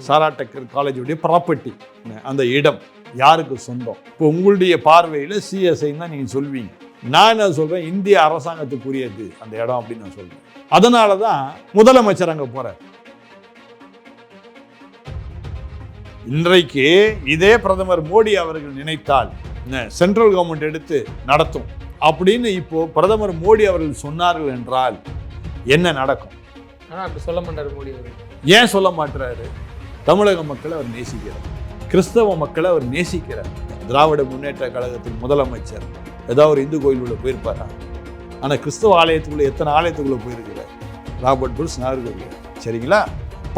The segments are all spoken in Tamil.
சாரா டக்கர் காலேஜுடைய ப்ராப்பர்ட்டி, அந்த இடம் யாருக்கு சொந்தம்? இப்போ உங்களுடைய பார்வையில் சிஎஸ்ஐ தான் நீங்கள் சொல்வீங்க. நான் என்ன சொல்கிறேன், இந்திய அரசாங்கத்துக்குரியது அந்த இடம் அப்படின்னு நான் சொல்கிறேன். அதனால தான் முதலமைச்சர் அங்கே போகிறார். இன்றைக்கு இதே பிரதமர் மோடி அவர்கள் நினைத்தால் சென்ட்ரல் கவர்மெண்ட் எடுத்து நடத்தும் அப்படின்னு இப்போ பிரதமர் மோடி அவர்கள் சொன்னார்கள் என்றால் என்ன நடக்கும்? அப்படி சொல்ல மாட்டார் மோடி அவர்கள். ஏன் சொல்ல மாட்டாரு? தமிழக மக்களை அவர் நேசிக்கிறார், கிறிஸ்தவ மக்களை அவர் நேசிக்கிறார். திராவிட முன்னேற்ற கழகத்தின் முதலமைச்சர் ஏதாவது ஒரு இந்து கோயிலுக்குள்ள போயிருப்பாரா? ஆனால் கிறிஸ்தவ ஆலயத்துக்குள்ள எத்தனை ஆலயத்துக்குள்ள போயிருக்கிறார்? ராபர்ட் புல்ஸ் நாகர்கோவில், சரிங்களா?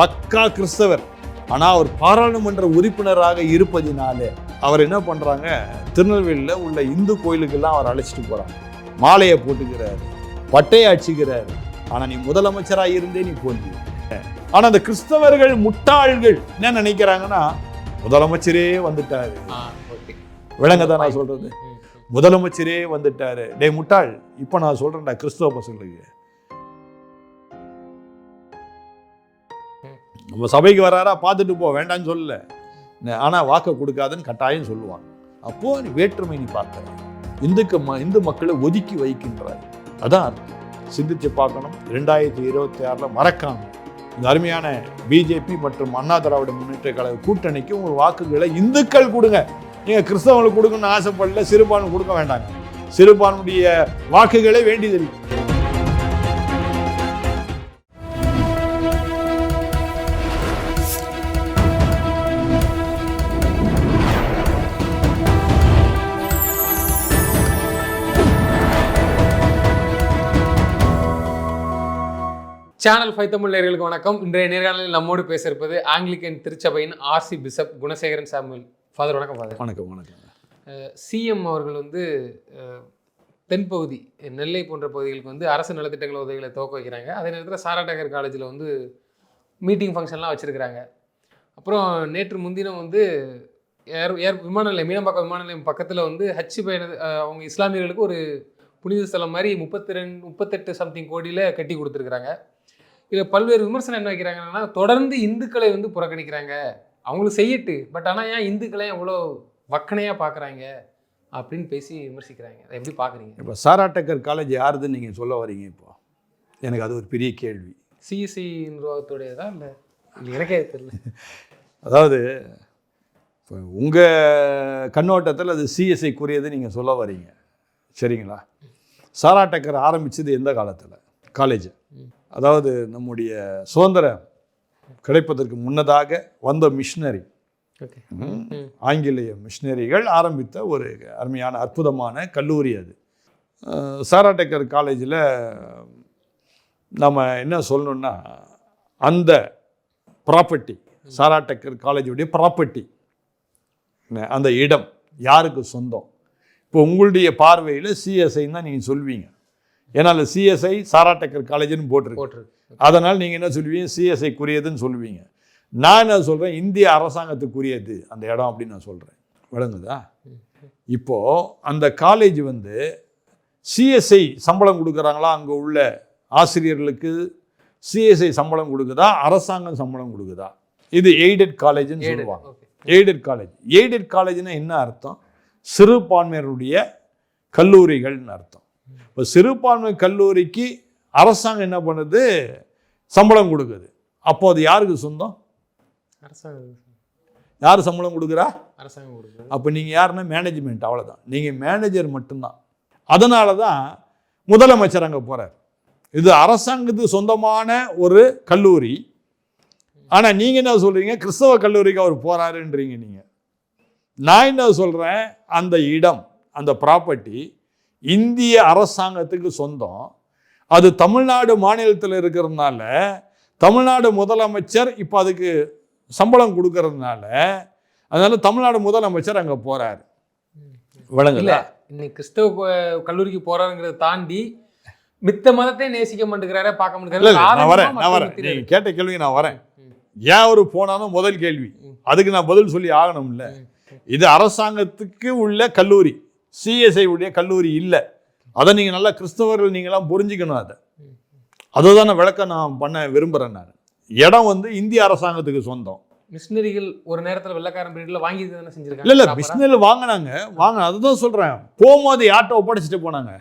பக்கா கிறிஸ்தவர். ஆனால் அவர் பாராளுமன்ற உறுப்பினராக இருப்பதினாலே அவர் என்ன பண்ணுறாங்க, திருநெல்வேலியில் உள்ள இந்து கோயிலுக்கெல்லாம் அவர் அழைச்சிட்டு போகிறாங்க. மாலையை போட்டுக்கிறாரு, பட்டையை அடிச்சுக்கிறாரு. ஆனால் நீ முதலமைச்சராக இருந்தே நீ போல்வி. ஆனால் அந்த கிறிஸ்தவர்கள் முட்டாள்கள் என்ன நினைக்கிறாங்கன்னா, முதலமைச்சரே வந்துட்டாரு. விளங்கதான் நான் சொல்றது, முதலமைச்சரே வந்துட்டாரு. டே முட்டாள், இப்போ நான் சொல்றேன்டா கிறிஸ்தவ பசங்களுக்கு, நம்ம சபைக்கு வராரா பார்த்துட்டு போ, வேண்டான்னு சொல்லல, ஆனால் வாக்கு கொடுக்காதுன்னு கட்டாயம் சொல்லுவாங்க. அப்போ நீ வேற்றுமை நீ பார்க்குற, இந்து மக்களை ஒதுக்கி வைக்கின்றார். அதான் சிந்திச்சு பார்க்கணும். 2026 மறக்காம இந்த அருமையான பிஜேபி மற்றும் அண்ணா திராவிட முன்னேற்ற கழக கூட்டணிக்கு உங்கள் வாக்குகளை இந்துக்கள் கொடுங்க. நீங்கள் கிறிஸ்தவங்களுக்கு கொடுக்கணும்னு ஆசைப்படல, சிறுபான்மை கொடுக்க வேண்டாங்க. சிறுபான்மையுடைய வாக்குகளே வேண்டியதில்லை. சேனல் 5 தமிழ் நேயர்களுக்கு வணக்கம். இன்றைய நேர்காணலில் நம்மோடு பேச இருப்பது ஆங்கிலிக்கன் திருச்சபையின் RC bishop Gunasekaran Samuel. Father வணக்கம். ஃபாதர் வணக்கம். வணக்கம். சிஎம் அவர்கள் தென்பகுதி நெல்லை போன்ற பகுதிகளுக்கு அரசு நலத்திட்டங்கள் உதவிகளை துவக்க வைக்கிறாங்க. அதே நேரத்தில் சாரா டக்கர் காலேஜில் மீட்டிங் ஃபங்க்ஷன்லாம் வச்சுருக்கிறாங்க. அப்புறம் நேற்று முன்தினம் விமான நிலையம், மீனம்பாக்கம் விமான நிலையம் பக்கத்தில் ஹஜ் அவங்க இஸ்லாமியர்களுக்கு ஒரு புனித ஸ்தலம் மாதிரி 38 சம்திங் கோடியில் கட்டி கொடுத்துருக்குறாங்க. இதில் பல்வேறு விமர்சனம் என்ன வைக்கிறாங்கன்னா, தொடர்ந்து இந்துக்களை புறக்கணிக்கிறாங்க, அவங்களுக்கு செய்யட்டு, பட் ஆனால் ஏன் இந்துக்களை எவ்வளோ வக்கனையாக பார்க்குறாங்க அப்படின்னு பேசி விமர்சிக்கிறாங்க. அதை எப்படி பார்க்குறீங்க? இப்போ சாரா டக்கர் காலேஜ் யாருதுன்னு நீங்கள் சொல்ல வரீங்க? இப்போ எனக்கு அது ஒரு பெரிய கேள்வி. சிஎஸ்சி நிர்வாகத்துடையதா இல்லை எனக்கே தெரியல. அதாவது இப்போ உங்கள் கண்ணோட்டத்தில் அது சிஎஸ்ஐக்குரியது நீங்கள் சொல்ல வரீங்க, சரிங்களா? சாரா டக்கர் ஆரம்பித்தது எந்த காலத்தில்? காலேஜ், அதாவது நம்முடைய சுதந்திரம் கிடைப்பதற்கு முன்னதாக வந்த மிஷினரி, ஆங்கிலேய மிஷினரிகள் ஆரம்பித்த ஒரு அருமையான அற்புதமான கல்லூரி அது. சாரா டக்கர் காலேஜில் நம்ம என்ன சொல்லணுன்னா, அந்த ப்ராப்பர்ட்டி, சாரா டக்கர் காலேஜுடைய ப்ராப்பர்ட்டி, அந்த இடம் யாருக்கு சொந்தம்? இப்போ உங்களுடைய பார்வையில் சிஎஸ்ஐ தான் நீங்கள் சொல்வீங்க. ஏன்னா சிஎஸ்ஐ சாரா டக்கர் காலேஜ்னு போட்டிருக்கு. அதனால் நீங்கள் என்ன சொல்லுவீங்க, சிஎஸ்ஐக்குரியதுன்னு சொல்லுவீங்க. நான் என்ன சொல்கிறேன், இந்திய அரசாங்கத்துக்குரியது அந்த இடம் அப்படின்னு நான் சொல்கிறேன். விளங்குதா? இப்போது அந்த காலேஜ் சிஎஸ்ஐ சம்பளம் கொடுக்குறாங்களா? அங்கே உள்ள ஆசிரியர்களுக்கு சிஎஸ்ஐ சம்பளம் கொடுக்குதா, அரசாங்கம் சம்பளம் கொடுக்குதா? இது எய்டட் காலேஜ்னு சொல்லுவாங்க. Aided college. எய்டட் காலேஜ்னா என்ன அர்த்தம்? சிறுபான்மையினருடைய கல்லூரிகள்னு அர்த்தம். இப்போ சிறுபான்மை கல்லூரிக்கு அரசாங்கம் என்ன பண்ணுது? சம்பளம் கொடுக்குது. அப்போ அது யாருக்கு சொந்தம்? அரசாங்கம். யார் சம்பளம் கொடுக்குறா? அரசாங்கம் கொடுக்குது. அப்போ நீங்கள் யாருன்னா மேனேஜ்மெண்ட், அவ்வளோதான். நீங்கள் மேனேஜர் மட்டும்தான். அதனால தான் முதலமைச்சர் அங்கே போகிறார். இது அரசாங்கத்துக்கு சொந்தமான ஒரு கல்லூரி. ஆனால் நீங்கள் என்ன சொல்கிறீங்க, கிறிஸ்தவ கல்லூரிக்கு அவர் போகிறாருன்றீங்க. நீங்கள், நான் என்ன சொல்கிறேன், அந்த இடம், அந்த ப்ராப்பர்ட்டி இந்திய அரசாங்கத்துக்கு சொந்தம். அது தமிழ்நாடு மாநிலத்தில் இருக்கிறதுனால தமிழ்நாடு முதலமைச்சர் இப்போ அதுக்கு சம்பளம் கொடுக்கறதுனால, அதனால தமிழ்நாடு முதலமைச்சர் அங்கே போகிறார். விளங்கல? இன்னைக்கு கிறிஸ்தவ கல்லூரிக்கு போகிறாருங்கிறத தாண்டி மித்த மதத்தை நேசிக்க மாட்டேங்கிறாரே, பார்க்க மாட்டேங்கிறாரு. நான் வரேன். நீங்கள் கேட்ட கேள்வி நான் வரேன். ஏன் ஒரு போனாலும் முதல் கேள்வி, அதுக்கு நான் பதில் சொல்லி ஆகணும்ல. இது அரசாங்கத்துக்கு உள்ள கல்லூரி, சிஎஸ்ஐ உடைய கல்லூரி இல்லை. அதை நீங்கள் நல்லா கிறிஸ்தவர்கள் நீங்களாம் புரிஞ்சுக்கணும். அதை தான் விளக்கம் நான் பண்ண விரும்புகிறேன். நான் இடம் இந்திய அரசாங்கத்துக்கு சொந்தம். மிஷினரிகள் ஒரு நேரத்துல வெள்ளக்காரன் பீரியட்ல வாங்கி தானே செஞ்சிருக்காங்க. இல்லை பிஸ்னரியில் வாங்கினாங்க அதுதான் சொல்கிறேன். போகும்போது யார்கிட்ட ஒப்படைச்சிட்டு போனாங்க?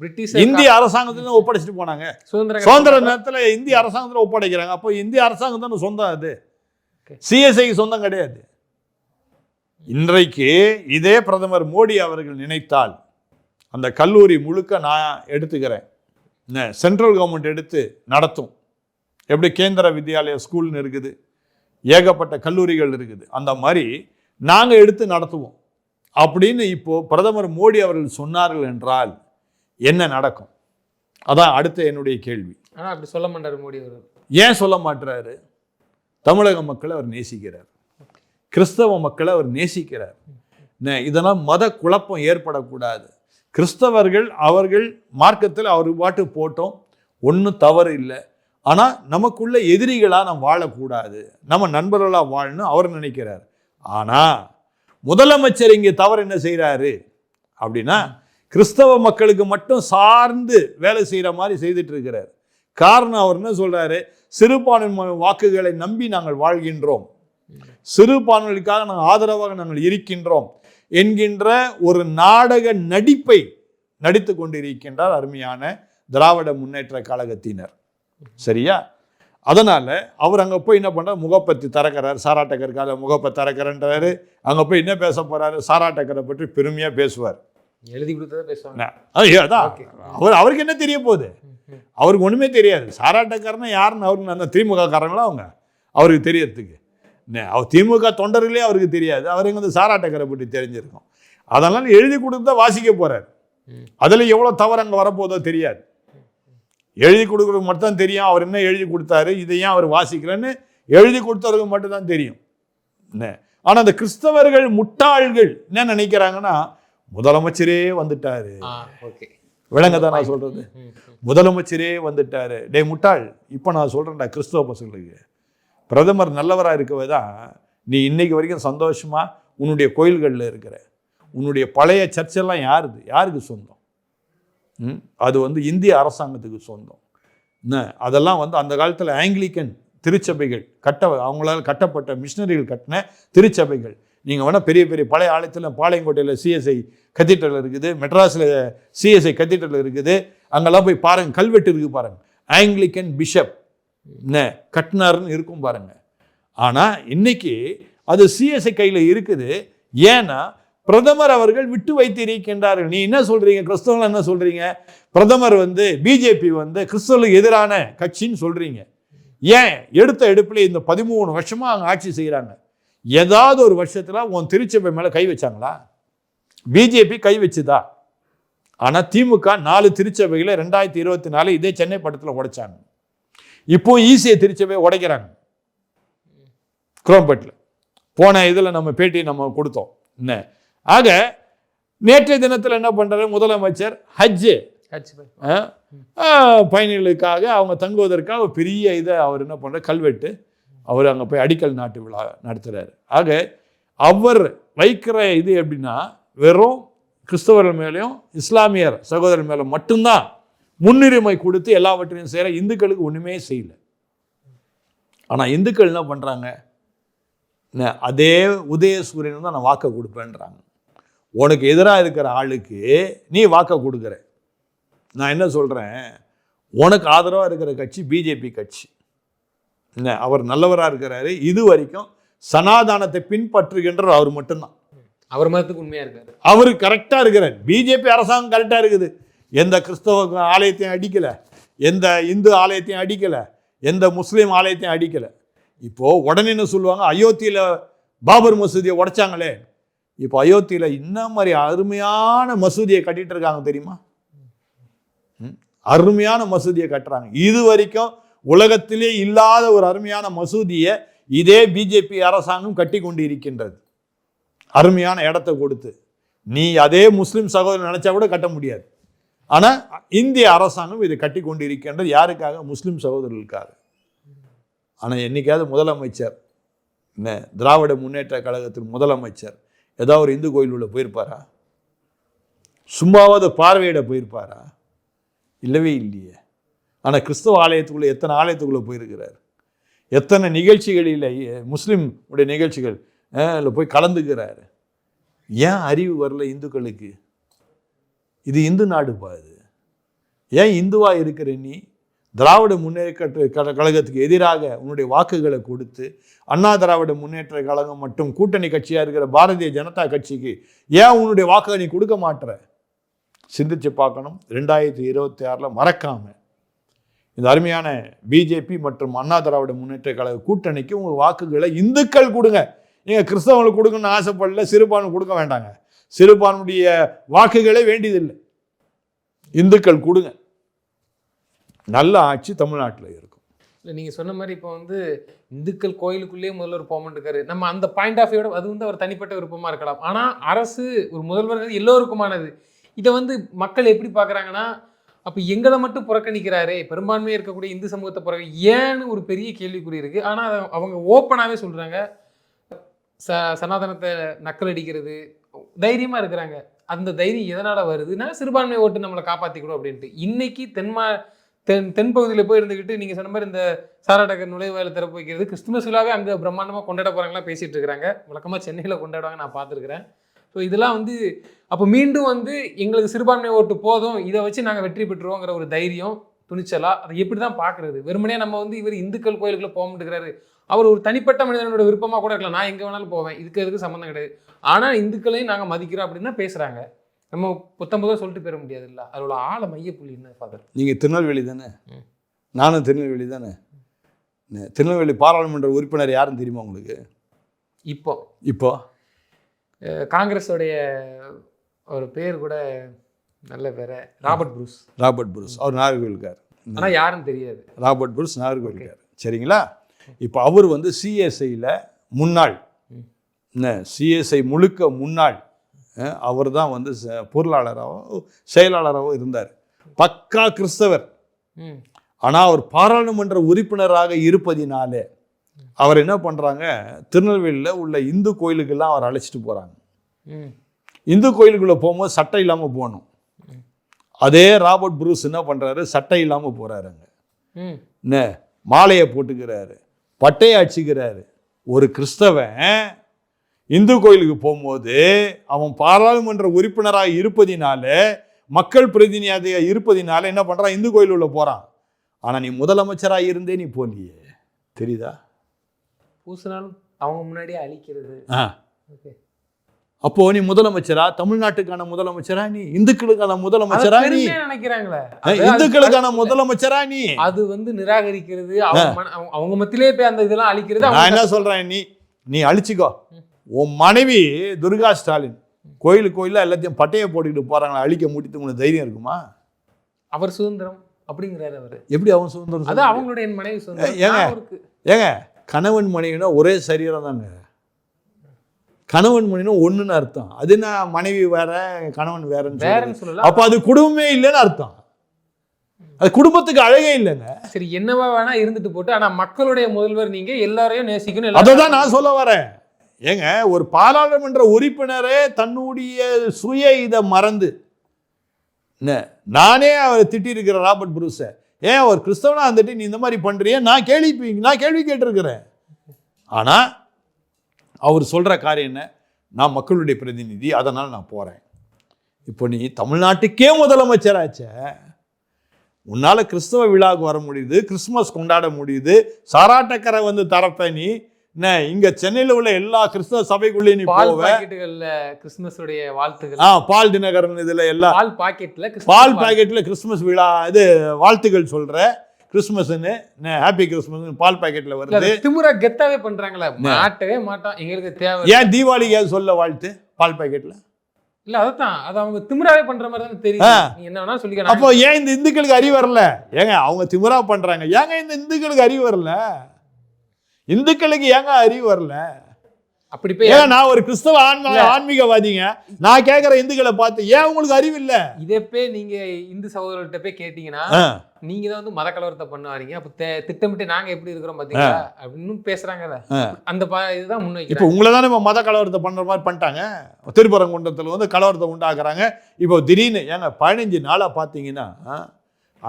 பிரிட்டிஷ் இந்திய அரசாங்கத்துல ஒப்படைச்சிட்டு போனாங்க. சுதந்திர நேரத்தில் இந்திய அரசாங்கத்தில் ஒப்படைக்கிறாங்க. அப்போ இந்திய அரசாங்கம் தானே சொந்தம். அது சிஎஸ்ஐக்கு சொந்தம் கிடையாது. இன்றைக்கு இதே பிரதமர் மோடி அவர்கள் நினைத்தால் அந்த கல்லூரி முழுக்க நான் எடுத்துக்கிறேன், சென்ட்ரல் கவர்மெண்ட் எடுத்து நடத்தும். எப்படி கேந்திர வித்யாலயா ஸ்கூல்னு இருக்குது, ஏகப்பட்ட கல்லூரிகள் இருக்குது, அந்த மாதிரி நாங்கள் எடுத்து நடத்துவோம் அப்படின்னு இப்போ பிரதமர் மோடி அவர்கள் சொன்னார்கள் என்றால் என்ன நடக்கும்? அதான் அடுத்த என்னுடைய கேள்வி. ஆனால் அப்படி சொல்ல மாட்டார் மோடி அவர்கள். ஏன் சொல்ல மாட்டாரு? தமிழக மக்களை அவர் நேசிக்கிறார், கிறிஸ்தவ மக்களை அவர் நேசிக்கிறார். இதனால் மத குழப்பம் ஏற்படக்கூடாது. கிறிஸ்தவர்கள் அவர்கள் மார்க்கத்தில் அவர் பாட்டு போட்டோம், ஒன்றும் தவறு இல்லை. ஆனால் நமக்குள்ள எதிரிகளாக நம்ம வாழக்கூடாது, நம்ம நண்பர்களாக வாழணும் அவர் நினைக்கிறார். ஆனால் முதலமைச்சர் இங்கே தவறு என்ன செய்கிறாரு அப்படின்னா, கிறிஸ்தவ மக்களுக்கு மட்டும் சார்ந்து வேலை செய்கிற மாதிரி செய்துட்டு இருக்கிறார். காரணம் அவர் என்ன சொல்கிறாரு, சிறுபான்மை வாக்குகளை நம்பி நாங்கள் வாழ்கின்றோம், சிறுபான்மைகளுக்காக நாங்கள் ஆதரவாக நாங்கள் இருக்கின்றோம் என்கின்ற ஒரு நாடக நடிப்பை நடித்து கொண்டிருக்கின்றார் அருமையான திராவிட முன்னேற்ற கழகத்தினர். சரியா? அதனால அவர் அங்கே போய் என்ன பண்ணுறார், முகப்பத்தி திறக்கிறார், சாராட்டக்கருக்காக முகப்பை திறக்கிறன்றாரு. அங்கே போய் என்ன பேச போறாரு, சாராட்டக்கரை பற்றி பெருமையாக பேசுவார். எழுதி கொடுத்ததை பேசுவாங்க. அவருக்கு என்ன தெரிய போகுது? அவருக்கு ஒன்றுமே தெரியாது. சாராட்டக்காரனா யாருன்னு அவருக்கு அந்த திமுக காரங்களா அவருக்கு தெரியறதுக்கு அவர் திமுக தொண்டர்களே அவருக்கு தெரியாது. அவர் எங்க சாராட்டக்கரை பற்றி தெரிஞ்சிருக்கும். அதனால எழுதி கொடுத்து தான் வாசிக்க போறார். அதில் எவ்வளோ தவறு அங்கே வரப்போதோ தெரியாது. எழுதி கொடுக்குறது மட்டும்தான் தெரியும் அவர் என்ன எழுதி கொடுத்தாரு, இதையும் அவர் வாசிக்கிறேன்னு எழுதி கொடுத்தவருக்கு மட்டும்தான் தெரியும். ஆனால் அந்த கிறிஸ்தவர்கள் முட்டாள்கள் என்ன நினைக்கிறாங்கன்னா, முதலமைச்சரே வந்துட்டாரு. விளங்கதான் நான் சொல்றது, முதலமைச்சரே வந்துட்டாரு. டே முட்டாள், இப்போ நான் சொல்றேன்டா கிறிஸ்தவ பசங்களுக்கு, பிரதமர் நல்லவராக இருக்கவே தான் நீ இன்னைக்கு வரைக்கும் சந்தோஷமா உன்னுடைய கோயில்களில் இருக்கிற. உன்னுடைய பழைய சர்ச்செல்லாம் யாருக்கு சொந்தம்? அது இந்திய அரசாங்கத்துக்கு சொந்தம். அதெல்லாம் அந்த காலத்தில் ஆங்கிலிக்கன் திருச்சபைகள் அவங்களால கட்டப்பட்ட மிஷினரிகள் கட்டின திருச்சபைகள். நீங்கள் வேணால் பெரிய பெரிய பழைய ஆலயத்தில் பாளையங்கோட்டையில் சிஎஸ்ஐ கத்தீட்ரல் இருக்குது, மெட்ராஸில் சிஎஸ்ஐ கத்தீட்ரல் இருக்குது, அங்கெல்லாம் போய் பாருங்கள், கல்வெட்டு இருக்குது பாருங்கள், ஆங்கிலிக்கன் பிஷப் கட்டினார்னு இருக்கும் பாருங்க. ஆனால் இன்னைக்கு அது சிஎஸ்ஐ கையில் இருக்குது. ஏன்னா பிரதமர் அவர்கள் விட்டு வைத்து இருக்கின்றார்கள். நீ என்ன சொல்றீங்க, கிறிஸ்தவர்கள் என்ன சொல்றீங்க, பிரதமர் பிஜேபி கிறிஸ்தவர்களுக்கு எதிரான கட்சின்னு சொல்றீங்க. ஏன் எடுத்த எடுப்பில் இந்த 13 வருஷமா அவங்க ஆட்சி செய்கிறாங்க. ஏதாவது ஒரு வருஷத்துல உன் திருச்சபை மேல கை வச்சாங்களா? பிஜேபி கை வச்சுதா? ஆனா திமுக 4 திருச்சபைகளை 2024 இதே சென்னை பட்டத்தில் உடைச்சாங்க. இப்போ ஈஸியை திருச்சபையை உடைக்கிறாங்க. குரோம்பேட்டில் போன இதில் நம்ம பேட்டி நம்ம கொடுத்தோம். என்ன ஆக நேற்றைய தினத்தில் என்ன பண்றாரு முதலமைச்சர், ஹஜ் பயணிகளுக்காக அவங்க தங்குவதற்காக பெரிய இதை அவர் என்ன பண்றாரு, கல்வெட்டு அவர் அங்கே போய் அடிக்கல் நாட்டு விழா நடத்துறாரு. ஆக அவர் வைக்கிற இது எப்படின்னா, வெறும் கிறிஸ்தவர்கள் மேலேயும் இஸ்லாமியர் சகோதரர் மேலே மட்டும்தான் முன்னுரிமை கொடுத்து எல்லாவற்றையும் செய்கிற. இந்துக்களுக்கு ஒன்றுமே செய்யல. ஆனால் இந்துக்கள் என்ன பண்ணுறாங்க, அதே உதயசூரியன் தான் நான் வாக்கை கொடுப்பேன்றாங்க. உனக்கு எதிராக இருக்கிற ஆளுக்கு நீ வாக்கை கொடுக்குற. நான் என்ன சொல்கிறேன், உனக்கு ஆதரவாக இருக்கிற கட்சி பிஜேபி கட்சி. அவர் நல்லவராக இருக்கிறாரு. இது வரைக்கும் சனாதானத்தை பின்பற்றுகின்ற அவர் மட்டும்தான். அவர் மதத்துக்கு உண்மையாக இருக்காரு. அவர் கரெக்டாக இருக்கிறார். பிஜேபி அரசாங்கம் கரெக்டாக இருக்குது. எந்த கிறிஸ்தவ ஆலயத்தையும் அடிக்கலை, எந்த இந்து ஆலயத்தையும் அடிக்கலை, எந்த முஸ்லீம் ஆலயத்தையும் அடிக்கலை. இப்போது உடனே என்ன சொல்லுவாங்க, அயோத்தியில் பாபர் மசூதியை உடைச்சாங்களே, இப்போ அயோத்தியில் இன்ன மாதிரி அருமையான மசூதியை கட்டிட்டு இருக்காங்க தெரியுமா? அருமையான மசூதியை கட்டுறாங்க. இது வரைக்கும் உலகத்திலே இல்லாத ஒரு அருமையான மசூதியை இதே பிஜேபி அரசாங்கம் கட்டி கொண்டு இருக்கின்றது. அருமையான இடத்தை கொடுத்து. நீ அதே முஸ்லீம் சகோதரர் நினைச்சா கூட கட்ட முடியாது. ஆனால் இந்திய அரசாங்கம் இதை கட்டி கொண்டு இருக்கின்றது. யாருக்காக? முஸ்லீம் சகோதரர்களுக்காக. ஆனால் என்னைக்காவது முதலமைச்சர், திராவிட முன்னேற்ற கழகத்தின் முதலமைச்சர் ஏதாவது ஒரு இந்து கோயில் உள்ள போயிருப்பாரா? சும்மாவது பார்வையிட போயிருப்பாரா? இல்லவே இல்லையே. ஆனால் கிறிஸ்தவ ஆலயத்துக்குள்ளே எத்தனை ஆலயத்துக்குள்ளே போயிருக்கிறார். எத்தனை நிகழ்ச்சிகளில் முஸ்லீம் உடைய நிகழ்ச்சிகள் அதில் போய் கலந்துக்கிறாரு. ஏன் அறிவு வரல இந்துக்களுக்கு? இது இந்து நாடுப்பா இது. ஏன் இந்துவா இருக்கிற நீ திராவிட முன்னேற்ற கழகத்துக்கு எதிராக உன்னுடைய வாக்குகளை கொடுத்து அண்ணா திராவிட முன்னேற்ற கழகம் மற்றும் கூட்டணி கட்சியாக இருக்கிற பாரதிய ஜனதா கட்சிக்கு ஏன் உன்னுடைய வாக்குகளை நீ கொடுக்க மாட்டுற? சிந்திச்சு பார்க்கணும். 2026 மறக்காம இந்த அருமையான பிஜேபி மற்றும் அண்ணா திராவிட முன்னேற்ற கழக கூட்டணிக்கு உங்கள் வாக்குகளை இந்துக்கள் கொடுங்க. நீங்கள் கிறிஸ்தவங்களுக்கு கொடுக்கணும்னு ஆசைப்படல, சிறுபான்மை கொடுக்க வேண்டாங்க. சிறுபான்மையுடைய வாக்குகளே வேண்டியதில்லை, இந்துக்கள் கொடுங்க. நல்ல ஆட்சி தமிழ்நாட்டில் இருக்கும். இல்லை நீங்கள் சொன்ன மாதிரி இப்போ வந்து இந்துக்கள் கோயிலுக்குள்ளேயே முதல்வர் போக மாட்டேங்காரு. நம்ம அந்த பாயிண்ட் ஆஃப் வியூட அது வந்து அவர் தனிப்பட்ட விருப்பமாக இருக்கலாம். ஆனால் அரசு ஒரு முதல்வர் எல்லோருக்குமானது. இதை வந்து மக்கள் எப்படி பார்க்குறாங்கன்னா, அப்போ எங்களை மட்டும் புறக்கணிக்கிறாரே, பெரும்பான்மையாக இருக்கக்கூடிய இந்து சமூகத்தை ஏன்னு ஒரு பெரிய கேள்விக்குறி இருக்குது. ஆனால் அதை அவங்க ஓப்பனாகவே சொல்கிறாங்க. சனாதனத்தை நக்கல் அடிக்கிறது தைரியமாக இருக்கிறாங்க. அந்த தைரியம் எதனால் வருதுன்னா, சிறுபான்மை ஓட்டு நம்மளை காப்பாற்றிக்கணும் அப்படின்ட்டு. இன்னைக்கு தென்பகுதியில் போய் இருந்துக்கிட்டு நீங்கள் சொன்ன மாதிரி இந்த சாராட்டக்கர் நுழைவாயில் திறப்பு வைக்கிறது, கிறிஸ்துமஸ் விழாவே அங்கே பிரம்மாண்டமாக கொண்டாட போகிறாங்களாம் பேசிகிட்டு இருக்கிறாங்க. வழக்கமாக சென்னையில் கொண்டாடுவாங்க, நான் பார்த்துருக்குறேன். ஸோ இதெல்லாம் வந்து அப்போ மீண்டும் வந்து எங்களுக்கு சிறுபான்மை ஓட்டு போதும், இதை வச்சு நாங்கள் வெற்றி பெற்றுருவோங்கிற ஒரு தைரியம், துணிச்சலா அதை எப்படி தான் பார்க்குறது? வெறுமனே நம்ம வந்து இவர் இந்துக்கள் கோயிலுக்குள்ளே போக மாட்டேங்கிறாரு, அவர் ஒரு தனிப்பட்ட மனிதனோட விருப்பமாக கூட இருக்கலாம், நான் எங்கே வேணாலும் போவேன், இதுக்கு சம்மந்தம் கிடையாது, ஆனால் இந்துக்களையும் நாங்கள் மதிக்கிறோம் அப்படின்னு தான் பேசுகிறாங்க. நம்ம புத்தம்பதாக சொல்லிட்டு போயிட முடியாது இல்லை, அதோட ஆழ மையப்புள்ளி என்ன ஃபாதர்? நீங்கள் திருநெல்வேலி தானே, நானும் திருநெல்வேலி தானே. திருநெல்வேலி பாராளுமன்ற உறுப்பினர் யாருன்னு தெரியுமா உங்களுக்கு? இப்போ காங்கிரஸோடைய ஒரு பேர் கூட நல்ல பேர், ராபர்ட் புரூஸ். அவர் நாகர்கோவில்கார், ஆனால் யாருன்னு தெரியாது. ராபர்ட் புரூஸ் நாகர்கோவில்கார், சரிங்களா? இப்போ அவர் வந்து சிஎஸ்ஐயில் முன்னாள், சிஎஸ்ஐ முழுக்க முன்னாள், அவர் தான் வந்து பொருளாளராகவும் செயலாளராகவும் இருந்தார். பக்கா கிறிஸ்தவர். ஆனால் அவர் பாராளுமன்ற உறுப்பினராக இருப்பதினாலே அவர் என்ன பண்ணுறாங்க, திருநெல்வேலியில் உள்ள இந்து கோயிலுக்கெல்லாம் அவர் அழைச்சிட்டு போகிறாங்க. இந்து கோயிலுக்குள்ளே போகும்போது சட்டை இல்லாமல் போகணும். அதே ராபர்ட் புரூஸ் என்ன பண்ணுறாரு, சட்டை இல்லாமல் போகிறாருங்க. என்ன மாலையை போட்டுக்கிறாரு, பட்டையை அடிச்சுக்கிறாரு. ஒரு கிறிஸ்தவன் இந்து கோயிலுக்கு போகும்போது அவன் பாராளுமன்ற உறுப்பினராக இருப்பதினால, மக்கள் பிரதிநிதியாக இருப்பதினால என்ன பண்ணுறான், இந்து கோயில் உள்ள போகிறான். ஆனால் நீ முதலமைச்சராக இருந்தே நீ போலியே, தெரியுதா? பூசினாலும் அவங்க முன்னாடியே அழிக்கிறது. அப்போ நீ முதலமைச்சரா, தமிழ்நாட்டுக்கான முதலமைச்சரா நீ, இந்துக்களுக்கான முதலமைச்சரா நீ, நினைக்கிறாங்களே இந்துக்களுக்கான முதலமைச்சரா நீ, அது வந்து நிராகரிக்கிறது, அவங்க மத்தியிலே போய் அந்த இதெல்லாம் அழிக்கிறது. நான் என்ன சொல்றேன், நீ அழிச்சுக்கோ. உன் மனைவி துர்கா ஸ்டாலின் கோயிலுக்கு எல்லாத்தையும் பட்டையை போட்டுக்கிட்டு போறாங்களா, அழிக்க முடித்து உங்களுக்கு தைரியம் இருக்குமா? அவர் சுதந்திரம் அப்படிங்கிறாரு. அவர் எப்படி அவன் சுதந்திரம்? அது அவங்களுடைய மனைவி சுதந்திரம். ஏங்க கணவன் மனைவினா ஒரே சரீரம் தாங்க. கணவன் மனைவினா ஒண்ணுன்னு அர்த்தம். அது நான் மனைவி வேற கணவன் வேறன்னு சொல்லல. அப்ப அது குடும்பமே இல்லைன்னு அர்த்தம். அது குடும்பத்துக்கு அழகே இல்லைங்க. சரி, என்னவா வேணா இருந்துட்டு போட்டு, ஆனா மக்களுடைய முதல்வர் நீங்க எல்லாரையும் நேசிக்கணும். அதான் நான் சொல்ல வரேன். ஏங்க ஒரு பாராளுமன்ற உறுப்பினரே தன்னுடைய சுய இதை மறந்து, நானே அவர் திட்டி இருக்கிற ராபர்ட் புரூஸை, ஏன் அவர் கிறிஸ்தவனா வந்துட்டு நீ இந்த மாதிரி பண்றிய நான் கேள்வி கேட்டிருக்கிறேன். ஆனா அவர் சொல்ற காரியம் என்ன, நான் மக்களுடைய பிரதிநிதி, அதனால நான் போறேன். இப்போ நீ தமிழ்நாட்டுக்கே முதலமைச்சராச்ச, உன்னால கிறிஸ்தவ விழாவுக்கு வர முடியுது, கிறிஸ்துமஸ் கொண்டாட முடியுது, சாராட்டக்கரை வந்து தரப்ப நீ இங்க சென்னையில உள்ள எல்லா கிறிஸ்தவ சபைக்குள்ளேயும் நீ போவ, கிறிஸ்துமஸுடைய வாழ்த்துக்கள், பால் தினகரன் இதுல எல்லாம் பால் பாக்கெட்ல கிறிஸ்துமஸ் விழா இது வாழ்த்துக்கள் சொல்ற, கிறிஸ்துமஸ்ன்னு ஹாப்பி கிறிஸ்துமஸ் பால் பாக்கெட்ல வருது. திமுற கெத்தாவே பண்றாங்களே, மாட்டவே மாட்டோம், எங்களுக்கு தேவை. ஏன் தீபாவளிக்கு சொல்ல வாழ்த்து பால் பாக்கெட்ல இல்ல? அதான் அது அவங்க திமுறாவே பண்ற மாதிரி தான் தெரியும். நீ என்ன வேணா சொல்லிக்கலாம். அப்போ ஏன் இந்த இந்துக்களுக்கு அறிவு வரல? ஏங்க அவங்க திமுறா பண்றாங்க, ஏங்க இந்த இந்துக்களுக்கு அறிவு வரல? இந்துக்களுக்கு ஏங்க அறிவு வரல? அப்படி போய் நான் ஒரு கிறிஸ்தவ ஆன்மீகவாதிங்க, நான் கேட்கிற இந்துக்களை பார்த்து ஏன் உங்களுக்கு அறிவு இல்ல? இதே போய் நீங்க இந்து சகோதரர்கிட்ட போய் கேட்டீங்கன்னா நீங்க தான் வந்து மத கலவரத்தை பண்ணுவாங்க, அப்ப திட்டமிட்டு நாங்க எப்படி இருக்கிறோம் பாத்தீங்களா அப்படின்னு பேசுறாங்கல்ல. அந்த இதுதான் முன்வைக்கிறேன். இப்போ உங்களை தானே இப்போ மத கலவரத்தை பண்ற மாதிரி பண்ணிட்டாங்க. திருப்பரங்குன்றத்தில் வந்து கலவரத்தை உண்டாக்குறாங்க. இப்போ திடீர்னு ஏங்க 15 நாளா பார்த்தீங்கன்னா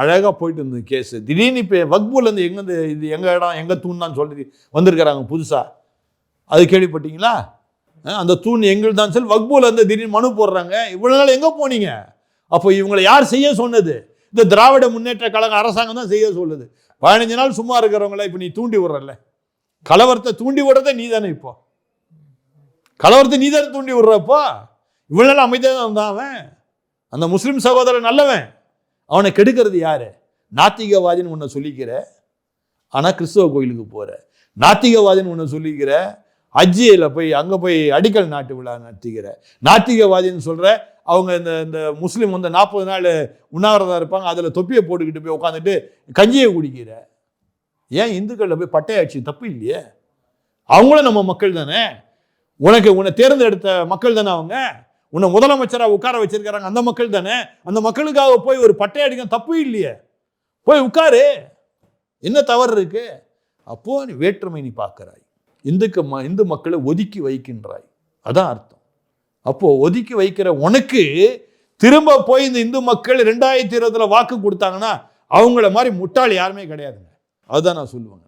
அழகாக போயிட்டு இருந்தது கேஸு. திடீர்னு இப்போ வக்பூலேருந்து எங்கேருந்து இது எங்கள் இடம் எங்கள் தூண் தான் சொல்லி வந்திருக்கிறாங்க புதுசாக. அது கேள்விப்பட்டீங்களா? அந்த தூண் எங்கள் தான் சொல்லி வக்பூலேருந்து திடீர்னு மனு போடுறாங்க. இவ்வளோ நாள் எங்கே போனீங்க? அப்போ இவங்களை யார் செய்ய சொன்னது? இந்த திராவிட முன்னேற்ற கழக அரசாங்கம் தான் செய்ய சொல்லுது. 15 நாள் சும்மா இருக்கிறவங்கள இப்போ நீ தூண்டி விடுறல, கலவரத்தை தூண்டி விடுறதே நீ தானே. இப்போ கலவரத்தை நீ தானே தூண்டி விடுறப்போ. இவ்வளோ நாள் அமைதியாக இருந்தான் அவன். அந்த முஸ்லீம் சகோதரன் நல்லவன், அவனை கெடுக்கிறது யாரு? நாத்திகவாதின்னு உன்னை சொல்லிக்கிற, ஆனால் கிறிஸ்தவ கோயிலுக்கு போகிற. நாத்திகவாதின்னு உன்னை சொல்லிக்கிற, ஹஜ்ஜியில் போய் அங்கே போய் அடிக்கல் நாட்டு விழா நடத்திக்கிற. நாத்திகவாதின்னு சொல்கிற, அவங்க இந்த இந்த முஸ்லீம் வந்து 40 நாள் உண்ணாவிரதம் இருப்பாங்க, அதில் தொப்பியை போட்டுக்கிட்டு போய் உட்காந்துட்டு கஞ்சியை குடிக்கிற. ஏன் இந்துக்களில் போய் பட்டையாட்சி தப்பு இல்லையே? அவங்களும் நம்ம மக்கள் தானே. உன்னை தேர்ந்தெடுத்த மக்கள் தானே அவங்க. உன்னை முதலமைச்சராக உட்கார வச்சிருக்கிறாங்க அந்த மக்கள் தானே. அந்த மக்களுக்காக போய் ஒரு பட்டை அடிக்க தப்பு இல்லையே. போய் உட்காரு, என்ன தவறு இருக்கு? அப்போ நீ வேற்றுமை நீ பார்க்கிறாய், இந்து மக்களை ஒதுக்கி வைக்கின்றாய், அதான் அர்த்தம். அப்போ ஒதுக்கி வைக்கிற உனக்கு திரும்ப போய் இந்த இந்து மக்கள் 2020 வாக்கு கொடுத்தாங்கன்னா அவங்கள மாதிரி முட்டாள் யாருமே கிடையாதுங்க. அதுதான் நான் சொல்லுவேங்க.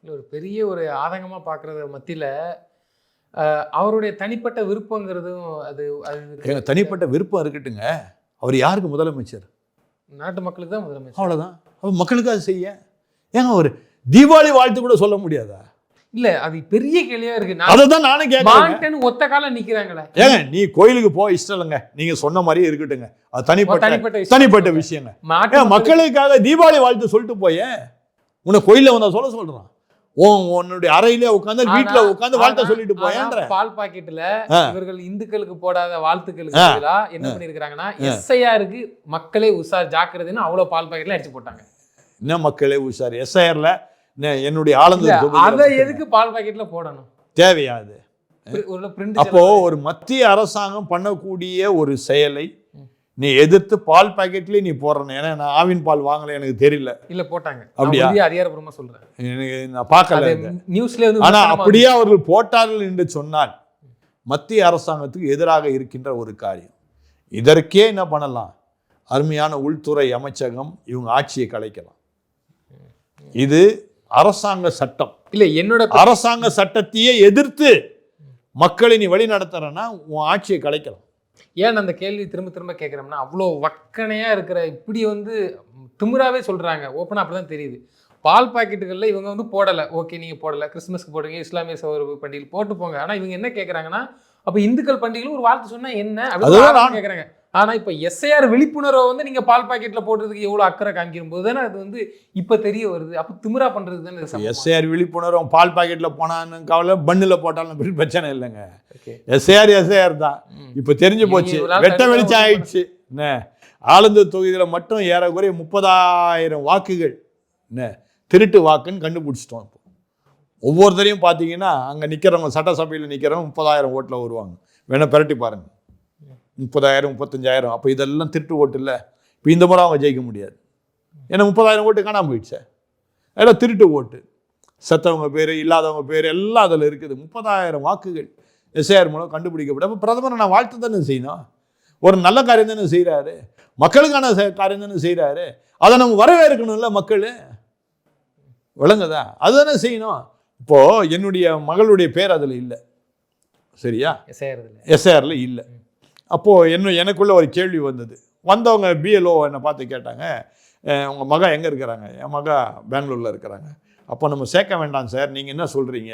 ஒரு பெரிய ஒரு ஆதங்கமாக பார்க்குறது மத்தியில் அவருடைய தனிப்பட்ட விருப்பங்கிறதும் அது தனிப்பட்ட விருப்பம் இருக்கட்டுங்க. அவர் யாருக்கு முதலமைச்சர்? நாட்டு மக்களுக்கு தான் முதலமைச்சர். அவ்வளோதான். அவர் மக்களுக்கு அது செய்ய ஏங்க ஒரு தீபாவளி வாழ்த்து கூட சொல்ல முடியாதா? இல்ல அது பெரிய கேள்வியா இருக்கு. அதான் நானே கேட்கிறேன். ஒத்த காலம் நிக்கிறாங்களே. ஏங்க நீ கோயிலுக்கு போக இஷ்டம் இல்லைங்க, நீங்க சொன்ன மாதிரியே இருக்கட்டுங்க, அது தனிப்பட்ட விஷயங்க. மக்களுக்காக தீபாவளி வாழ்த்து சொல்லிட்டு போய உன்னை கோயில வந்தா சொல்றான். உன்னுடைய அறையிலே உட்காந்து வீட்டுல உட்காந்து வாழ்த்த சொல்லிட்டு போயன்ற. பால் பாக்கெட்ல இவர்கள் இந்துக்களுக்கு போடாத வாழ்த்துக்களுக்கு என்ன பண்ணிருக்காங்கன்னா எஸ்ஐஆருக்கு மக்களே உஷார் ஜாக்கிரதைன்னு அவ்வளவு பால் பாக்கெட்ல அடிச்சு போட்டாங்க. என்ன மக்களே உஷார்? எஸ்ஐஆர்ல என்னுடைய ஆனந்த அதை எதுக்கு பால் பாக்கெட்ல போடணும்? தேவையாது. அப்போ ஒரு மத்திய அரசாங்கம் பண்ணக்கூடிய ஒரு செயலை நீ எதிர்த்து பால் பாக்கெட்லயே நீ போடுறேன். ஏன்னா நான் ஆவின் பால் வாங்கல, எனக்கு தெரியல. இல்ல போட்டாங்க. அப்படியா? அதிகாரப்பூர்வமா சொல்றேன், எனக்கு நான் பார்க்கல நியூஸ்ல. ஆனா அப்படியே அவர்கள் போட்டார்கள் என்று சொன்னால் மத்திய அரசாங்கத்துக்கு எதிராக இருக்கின்ற ஒரு காரியம். இதற்கே என்ன பண்ணலாம்? அருமையான உள்துறை அமைச்சகம் இவங்க ஆட்சியை கலைக்கலாம். இது அரசாங்க சட்டம் இல்ல. என்னோட அரசாங்க சட்டத்தையே எதிர்த்து மக்களை நீ வழி நடத்துறன்னா உன் ஆட்சியை கலைக்கலாம். ஏன் அந்த கேள்வி திரும்ப திரும்ப கேட்குறோம்னா அவ்வளோ வக்கனையா இருக்கிற இப்படி திமிராவே சொல்றாங்க. ஓப்பனா அப்படிதான் தெரியுது. பால் பாக்கெட்டுகளில் இவங்க போடலை, ஓகே நீங்கள் போடலை, கிறிஸ்துமஸ்க்கு போடுங்க, இஸ்லாமிய சகோதர பண்டிகை போட்டு போங்க. ஆனால் இவங்க என்ன கேட்குறாங்கன்னா அப்போ இந்துக்கள் பண்டிகையில் ஒரு வார்த்தை சொன்னால் என்ன அப்படின்னு கேட்குறாங்க. ஆனால் இப்போ எஸ்ஐஆர் விழிப்புணர்வை நீங்கள் பால் பாக்கெட்டில் போடுறதுக்கு எவ்வளோ அக்கறை காமிக்கும் போது தானே அது இப்போ தெரிய வருது. அப்போ திமிரா பண்ணுறது தானே எஸ்ஐஆர் விழிப்புணர்வு. பால் பாக்கெட்டில் போனான்னு கவலை, பண்ணில் போட்டாலும் பிரச்சனை இல்லைங்க. எஸ்ஐஆர் தான் இப்போ தெரிஞ்சு போச்சு, வெட்ட வெளிச்சம் ஆயிடுச்சு. என்ன ஆலந்தூர் தொகுதியில் மட்டும் ஏறக்குறைய 30,000 வாக்குகள் என்ன திருட்டு வாக்குன்னு கண்டுபிடிச்சிட்டோம். இப்போ ஒவ்வொருத்தரையும் பார்த்தீங்கன்னா அங்கே நிற்கிறவங்க, சட்டசபையில் நிற்கிறவங்க 30,000 ஓட்டில் வருவாங்க. வேணா பிரட்டி பாருங்க, 30,000 35,000. அப்போ இதெல்லாம் திருட்டு ஓட்டு இல்லை. இப்போ இந்த முறை அவங்க ஜெயிக்க முடியாது. ஏன்னா 30,000 ஓட்டு காணாமல் போயிடுச்சு. அதெல்லாம் திருட்டு ஓட்டு, செத்தவங்க பேர், இல்லாதவங்க பேர் எல்லாம் அதில் இருக்குது. 30,000 வாக்குகள் எஸ்ஐஆர் மூலம் கண்டுபிடிக்கப்படும். அப்போ பிரதமரை நான் வாழ்த்து தானே செய்யணும். ஒரு நல்ல காரியம் தானே செய்கிறாரு, மக்களுக்கான காரியம் தானே செய்கிறாரு. அதை நம்ம வரவேற்கணும்ல மக்கள், விளங்குதா? அதுதானே செய்யணும். இப்போது என்னுடைய மகளுடைய பேர் அதில் இல்லை, சரியா? எஸ்ஐஆரில் இல்லை. அப்போது எனக்குள்ள ஒரு கேள்வி வந்தவங்க பிஎல்ஓ என்னை பார்த்து கேட்டாங்க, உங்கள் மகா எங்கே இருக்கிறாங்க? என் மகா பெங்களூரில் இருக்கிறாங்க. அப்போ நம்ம சேர்க்க வேண்டாம் சார், நீங்கள் என்ன சொல்கிறீங்க?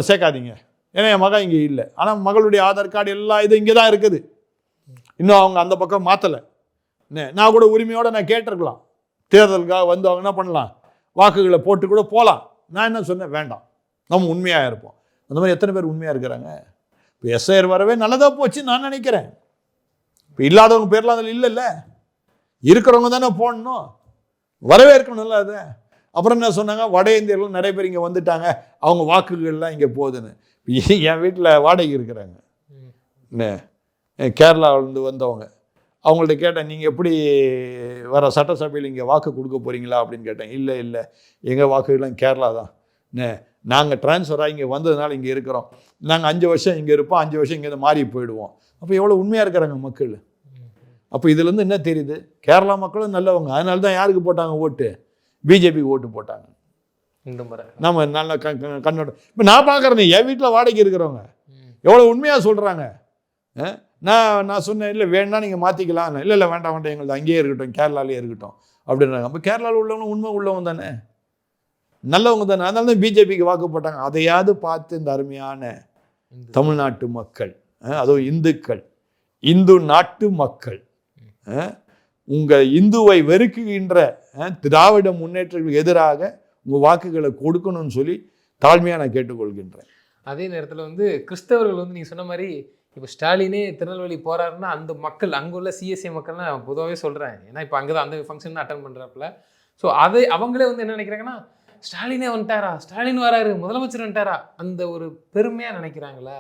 சேர்க்காதீங்க, ஏன்னா என் மகா இங்கே இல்லை. ஆனால் மகளுடைய ஆதார் கார்டு எல்லா இது இங்கே தான் இருக்குது. இன்னும் அவங்க அந்த பக்கம் மாற்றலை. நான் கூட உரிமையோடு நான் கேட்டிருக்கலாம். தேர்தலுக்காக அவங்க என்ன பண்ணலாம், வாக்குகளை போட்டு கூட போகலாம். நான் என்ன சொன்னேன், வேண்டாம், நம்ம உண்மையாக இருப்போம். அந்த மாதிரி எத்தனை பேர் உண்மையாக இருக்கிறாங்க? இப்போ எஸ்ஐஆர் வரவே நல்லதாக போச்சுன்னு நான் நினைக்கிறேன். இப்போ இல்லாதவங்க பேர்லாம் அதில் இல்லைல்ல, இருக்கிறவங்க தானே போடணும், வரவேற்கணும்ல அதை. அப்புறம் என்ன சொன்னாங்க, வட இந்தியர்கள் நிறைய பேர் இங்கே வந்துட்டாங்க, அவங்க வாக்குகள்லாம் இங்கே போகுதுன்னு. என் வீட்டில் வாடகை இருக்கிறாங்க, கேரளாவிலேருந்து வந்தவங்க. அவங்கள்ட்ட கேட்டேன், நீங்கள் எப்படி வர சட்டசபையில் இங்கே வாக்கு கொடுக்க போகிறீங்களா அப்படின்னு கேட்டேன். இல்லை, எங்கள் வாக்குகள்லாம் கேரளா தான். நாங்கள் ட்ரான்ஸ்ஃபராக இங்கே வந்ததுனால இங்கே இருக்கிறோம். நாங்கள் 5 வருஷம் இங்கே இருப்போம், 5 வருஷம் இங்கேருந்து மாறி போயிடுவோம். அப்போ எவ்வளோ உண்மையாக இருக்கிறாங்க மக்கள். அப்போ இதுலேருந்து என்ன தெரியுது? கேரளா மக்களும் நல்லவங்க, அதனால தான் யாருக்கு போட்டாங்க ஓட்டு? பிஜேபிக்கு ஓட்டு போட்டாங்க. இந்த முறை நம்ம நல்ல கண்ணோட இப்போ நான் பார்க்குறேன், என் வீட்டில் வாடகைக்கு இருக்கிறவங்க எவ்வளோ உண்மையாக சொல்கிறாங்க. நான் சொன்னேன், இல்லை வேணா நீங்கள் மாற்றிக்கலாம். இல்லை வேண்டாம் எங்களுக்கு அங்கேயே இருக்கட்டும், கேரளாலே இருக்கட்டும் அப்படின்றாங்க. அப்போ கேரளாவில் உள்ளவங்க உண்மை உள்ளவங்க தானே, நல்லவங்க தானே, அதனால தான் பிஜேபிக்கு வாக்கு போட்டாங்க. அதையாவது பார்த்து இந்த அருமையான தமிழ்நாட்டு மக்கள், அதுவும் இந்துக்கள், இந்து நாட்டு மக்கள், உங்கள் இந்துவை வெறுக்குகின்ற திராவிட முன்னேற்றங்களுக்கு எதிராக உங்கள் வாக்குகளை கொடுக்கணும்னு சொல்லி தாழ்மையாக நான் கேட்டுக்கொள்கின்றேன். அதே நேரத்தில் வந்து கிறிஸ்தவர்கள் வந்து நீங்கள் சொன்ன மாதிரி இப்போ ஸ்டாலினே திருநெல்வேலி போகிறாருன்னா அந்த மக்கள் அங்கே உள்ள சிஎஸ்ஐ மக்கள் நான் பொதுவாகவே சொல்கிறேன், ஏன்னா இப்போ அங்கே தான் அந்த ஃபங்க்ஷன் அட்டன் பண்ணுறாப்புல. ஸோ அதை அவங்களே வந்து என்ன நினைக்கிறாங்கன்னா, ஸ்டாலினே வந்துட்டாரா, ஸ்டாலின் வராரு, முதலமைச்சர் வந்துட்டாரா, அந்த ஒரு பெருமையாக நினைக்கிறாங்களே.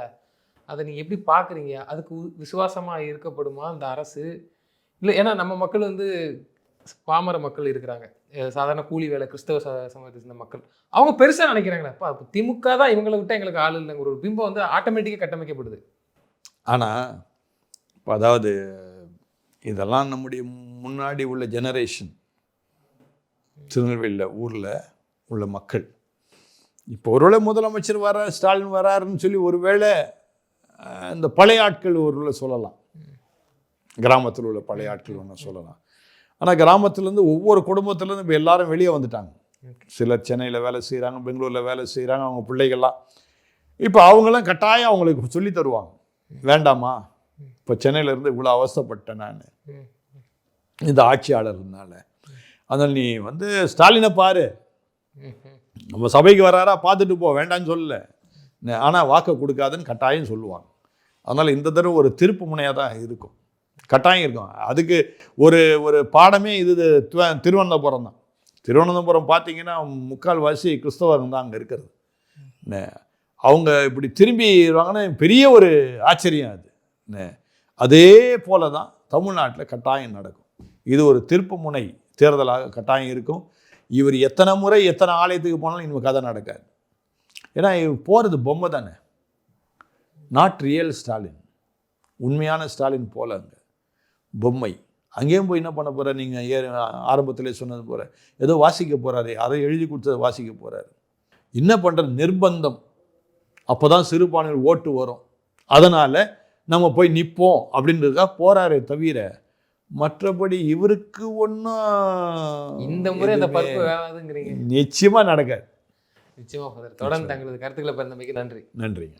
அதை நீங்கள் எப்படி பார்க்குறீங்க? அதுக்கு விசுவாசமாக இருக்கப்படுமா அந்த அரசு? இல்லை, ஏன்னா நம்ம மக்கள் வந்து பாமர மக்கள் இருக்கிறாங்க, சாதாரண கூலி வேலை கிறிஸ்தவ சமூகத்தை சேர்ந்த மக்கள், அவங்க பெருசாக நினைக்கிறாங்களே, அப்பா திமுக தான் இவங்களை விட்டால் எங்களுக்கு ஆள் இல்லைங்கிற ஒரு பிம்பம் வந்து ஆட்டோமேட்டிக்காக கட்டமைக்கப்படுது. ஆனால் இப்போ அதாவது இதெல்லாம் நம்முடைய முன்னாடி உள்ள ஜெனரேஷன், திருநெல்வேலியில் ஊரில் உள்ள மக்கள். இப்போ ஒருவேளை முதலமைச்சர் ஸ்டாலின் வராருன்னு சொல்லி ஒருவேளை இந்த பழைய ஆட்கள் ஒருவேளை சொல்லலாம், கிராமத்தில் உள்ள பழைய ஆட்கள் ஒன்று சொல்லலாம். ஆனால் கிராமத்துலேருந்து ஒவ்வொரு குடும்பத்துலேருந்து இப்போ எல்லாரும் வெளியே வந்துட்டாங்க. சிலர் சென்னையில் வேலை செய்கிறாங்க, பெங்களூரில் வேலை செய்கிறாங்க, அவங்க பிள்ளைகள்லாம். இப்போ அவங்களாம் கட்டாயம் அவங்களுக்கு சொல்லி தருவாங்க, வேண்டாமா இப்போ சென்னையிலேருந்து இவ்வளோ அவஸ்தைப்பட்டேன் நான் இந்த ஆட்சியாளர்னால, அதனால் நீ வந்து ஸ்டாலினை பாரு, நம்ம சபைக்கு வராரா பார்த்துட்டு போ, வேண்டான்னு சொல்லலை, ஆனால் வாக்கை கொடுக்காதுன்னு கட்டாயம் சொல்லுவாங்க. அதனால் இந்த தடவை ஒரு திருப்பு முனையாக தான் இருக்கும், கட்டாயம் இருக்கும். அதுக்கு ஒரு ஒரு பாடமே இது திருவனந்தபுரம் தான். திருவனந்தபுரம் பார்த்தீங்கன்னா முக்கால்வாசி கிறிஸ்தவர்கள் தான் அங்கே இருக்கிறது. அவங்க இப்படி திரும்பிடுவாங்கன்னா பெரிய ஒரு ஆச்சரியம் அது. அதே போல தான் தமிழ்நாட்டில் கட்டாயம் நடக்கும். இது ஒரு திருப்பு முனை தேர்தலாக கட்டாயம் இருக்கும். இவர் எத்தனை முறை எத்தனை ஆலயத்துக்கு போனாலும் இன்னும் கதை நடக்காது. ஏன்னா இவர் போகிறது பொம்மை தானே, நாட் ரியல் ஸ்டாலின். உண்மையான ஸ்டாலின் போல அங்கே பொம்மை. அங்கேயும் போய் என்ன பண்ண போகிற? நீங்கள் ஆரம்பத்திலே சொன்னது போல ஏதோ வாசிக்க போகிறாரு, அதை எழுதி கொடுத்ததை வாசிக்க போகிறாரு. என்ன பண்ணுறது? நிர்பந்தம். அப்போ தான் சிறுபான்மையில் ஓட்டு வரும், அதனால் நம்ம போய் நிற்போம் அப்படின்றதுக்காக போகிறாரே தவிர மற்றபடி இவருக்கு ஒன்றும் இந்த முறை அந்த பருப்பு வேணாதுங்கிறீங்க. நிச்சயமாக நடக்காது. நிச்சயமாக தொடர்ந்து தங்களது கருத்துக்களை பகிர்ந்தமைக்கு நன்றி. நன்றிங்க.